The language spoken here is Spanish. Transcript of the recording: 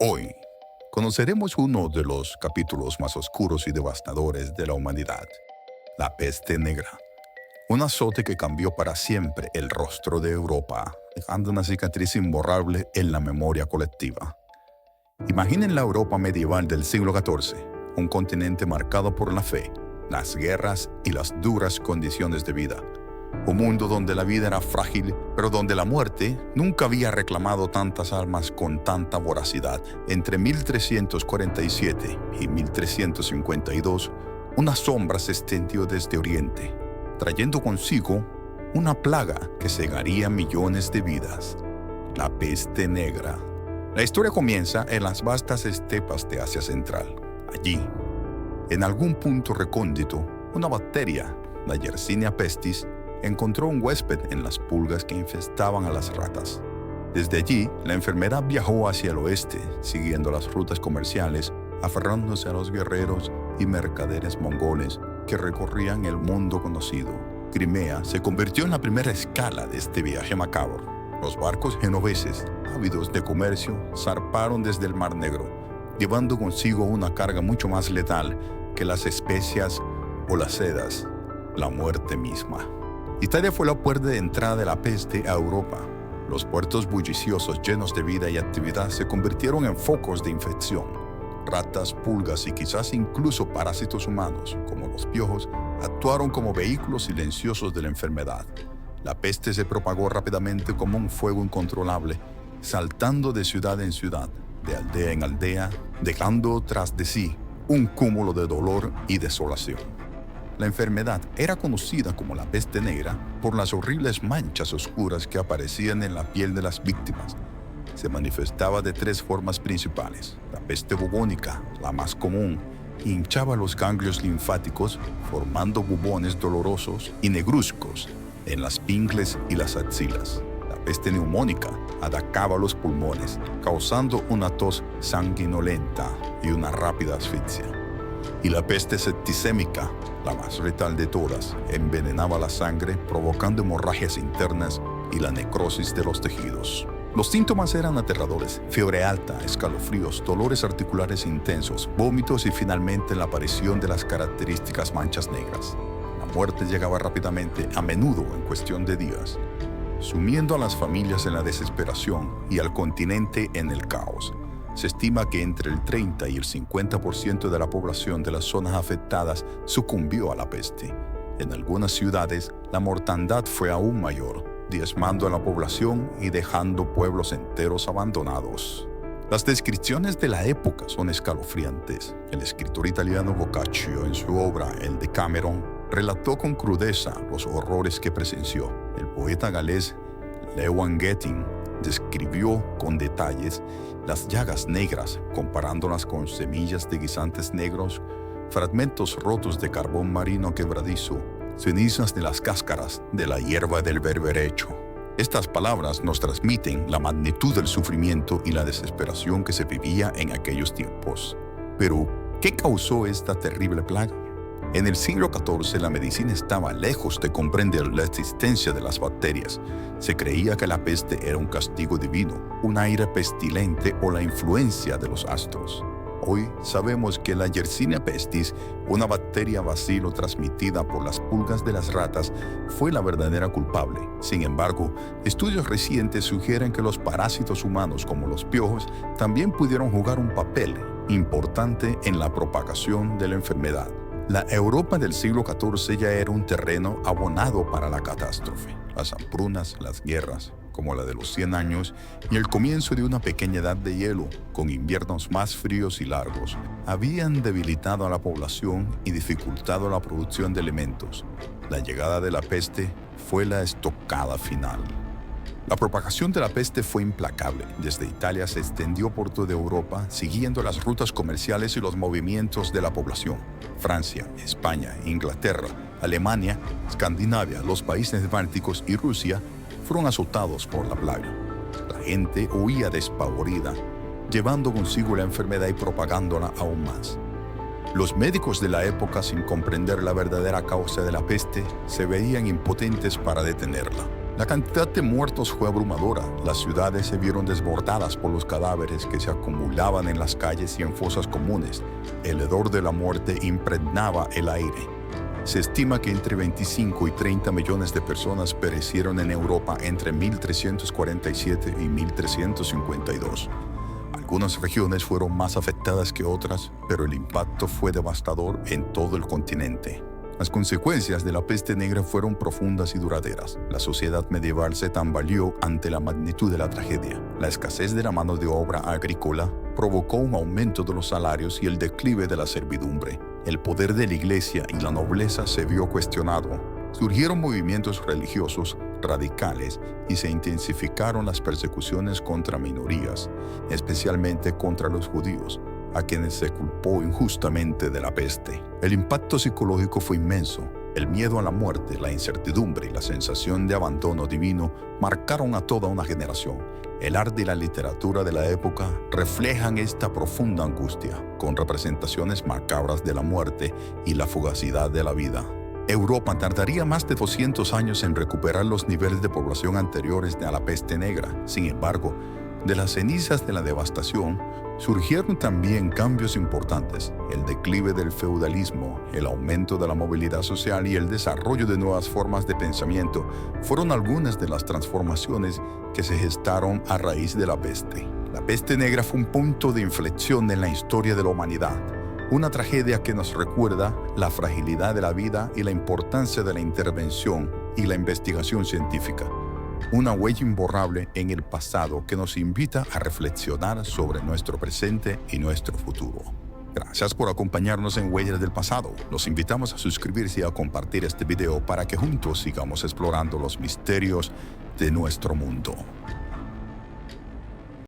Hoy conoceremos uno de los capítulos más oscuros y devastadores de la humanidad, la peste negra. Un azote que cambió para siempre el rostro de Europa, dejando una cicatriz imborrable en la memoria colectiva. Imaginen la Europa medieval del siglo XIV, un continente marcado por la fe, las guerras y las duras condiciones de vida. Un mundo donde la vida era frágil, pero donde la muerte nunca había reclamado tantas almas con tanta voracidad. Entre 1347 y 1352, una sombra se extendió desde Oriente, trayendo consigo una plaga que cegaría millones de vidas, la peste negra. La historia comienza en las vastas estepas de Asia Central. Allí, en algún punto recóndito, una bacteria, la Yersinia pestis, encontró un huésped en las pulgas que infestaban a las ratas. Desde allí, la enfermedad viajó hacia el oeste, siguiendo las rutas comerciales, aferrándose a los guerreros y mercaderes mongoles que recorrían el mundo conocido. Crimea se convirtió en la primera escala de este viaje macabro. Los barcos genoveses, ávidos de comercio, zarparon desde el Mar Negro, llevando consigo una carga mucho más letal que las especias o las sedas, la muerte misma. Italia fue la puerta de entrada de la peste a Europa. Los puertos bulliciosos llenos de vida y actividad se convirtieron en focos de infección. Ratas, pulgas y quizás incluso parásitos humanos, como los piojos, actuaron como vehículos silenciosos de la enfermedad. La peste se propagó rápidamente como un fuego incontrolable, saltando de ciudad en ciudad, de aldea en aldea, dejando tras de sí un cúmulo de dolor y desolación. La enfermedad era conocida como la peste negra por las horribles manchas oscuras que aparecían en la piel de las víctimas. Se manifestaba de tres formas principales. La peste bubónica, la más común, hinchaba los ganglios linfáticos, formando bubones dolorosos y negruzcos en las ingles y las axilas. La peste neumónica atacaba los pulmones, causando una tos sanguinolenta y una rápida asfixia. Y la peste septicémica, la más letal de todas, envenenaba la sangre, provocando hemorragias internas y la necrosis de los tejidos. Los síntomas eran aterradores: fiebre alta, escalofríos, dolores articulares intensos, vómitos y finalmente la aparición de las características manchas negras. La muerte llegaba rápidamente, a menudo en cuestión de días, sumiendo a las familias en la desesperación y al continente en el caos. Se estima que entre el 30 y el 50% de la población de las zonas afectadas sucumbió a la peste. En algunas ciudades, la mortandad fue aún mayor, diezmando a la población y dejando pueblos enteros abandonados. Las descripciones de la época son escalofriantes. El escritor italiano Boccaccio, en su obra El Decameron, relató con crudeza los horrores que presenció. El poeta galés Lewan Getting describió con detalles las llagas negras, comparándolas con semillas de guisantes negros, fragmentos rotos de carbón marino quebradizo, cenizas de las cáscaras de la hierba del berberecho. Estas palabras nos transmiten la magnitud del sufrimiento y la desesperación que se vivía en aquellos tiempos. Pero, ¿qué causó esta terrible plaga? En el siglo XIV la medicina estaba lejos de comprender la existencia de las bacterias. Se creía que la peste era un castigo divino, un aire pestilente o la influencia de los astros. Hoy sabemos que la Yersinia pestis, una bacteria bacilo transmitida por las pulgas de las ratas, fue la verdadera culpable. Sin embargo, estudios recientes sugieren que los parásitos humanos como los piojos también pudieron jugar un papel importante en la propagación de la enfermedad. La Europa del siglo XIV ya era un terreno abonado para la catástrofe. Las hambrunas, las guerras, como la de los 100 años, y el comienzo de una pequeña edad de hielo, con inviernos más fríos y largos, habían debilitado a la población y dificultado la producción de alimentos. La llegada de la peste fue la estocada final. La propagación de la peste fue implacable. Desde Italia se extendió por toda Europa, siguiendo las rutas comerciales y los movimientos de la población. Francia, España, Inglaterra, Alemania, Escandinavia, los países bálticos y Rusia fueron azotados por la plaga. La gente huía despavorida, llevando consigo la enfermedad y propagándola aún más. Los médicos de la época, sin comprender la verdadera causa de la peste, se veían impotentes para detenerla. La cantidad de muertos fue abrumadora. Las ciudades se vieron desbordadas por los cadáveres que se acumulaban en las calles y en fosas comunes. El hedor de la muerte impregnaba el aire. Se estima que entre 25 y 30 millones de personas perecieron en Europa entre 1347 y 1352. Algunas regiones fueron más afectadas que otras, pero el impacto fue devastador en todo el continente. Las consecuencias de la peste negra fueron profundas y duraderas. La sociedad medieval se tambaleó ante la magnitud de la tragedia. La escasez de la mano de obra agrícola provocó un aumento de los salarios y el declive de la servidumbre. El poder de la iglesia y la nobleza se vio cuestionado. Surgieron movimientos religiosos radicales y se intensificaron las persecuciones contra minorías, especialmente contra los judíos, a quienes se culpó injustamente de la peste. El impacto psicológico fue inmenso. El miedo a la muerte, la incertidumbre y la sensación de abandono divino marcaron a toda una generación. El arte y la literatura de la época reflejan esta profunda angustia, con representaciones macabras de la muerte y la fugacidad de la vida. Europa tardaría más de 200 años en recuperar los niveles de población anteriores a la peste negra. Sin embargo, de las cenizas de la devastación surgieron también cambios importantes. El declive del feudalismo, el aumento de la movilidad social y el desarrollo de nuevas formas de pensamiento fueron algunas de las transformaciones que se gestaron a raíz de la peste. La peste negra fue un punto de inflexión en la historia de la humanidad. Una tragedia que nos recuerda la fragilidad de la vida y la importancia de la intervención y la investigación científica. Una huella imborrable en el pasado que nos invita a reflexionar sobre nuestro presente y nuestro futuro. Gracias por acompañarnos en Huellas del Pasado. Los invitamos a suscribirse y a compartir este video para que juntos sigamos explorando los misterios de nuestro mundo.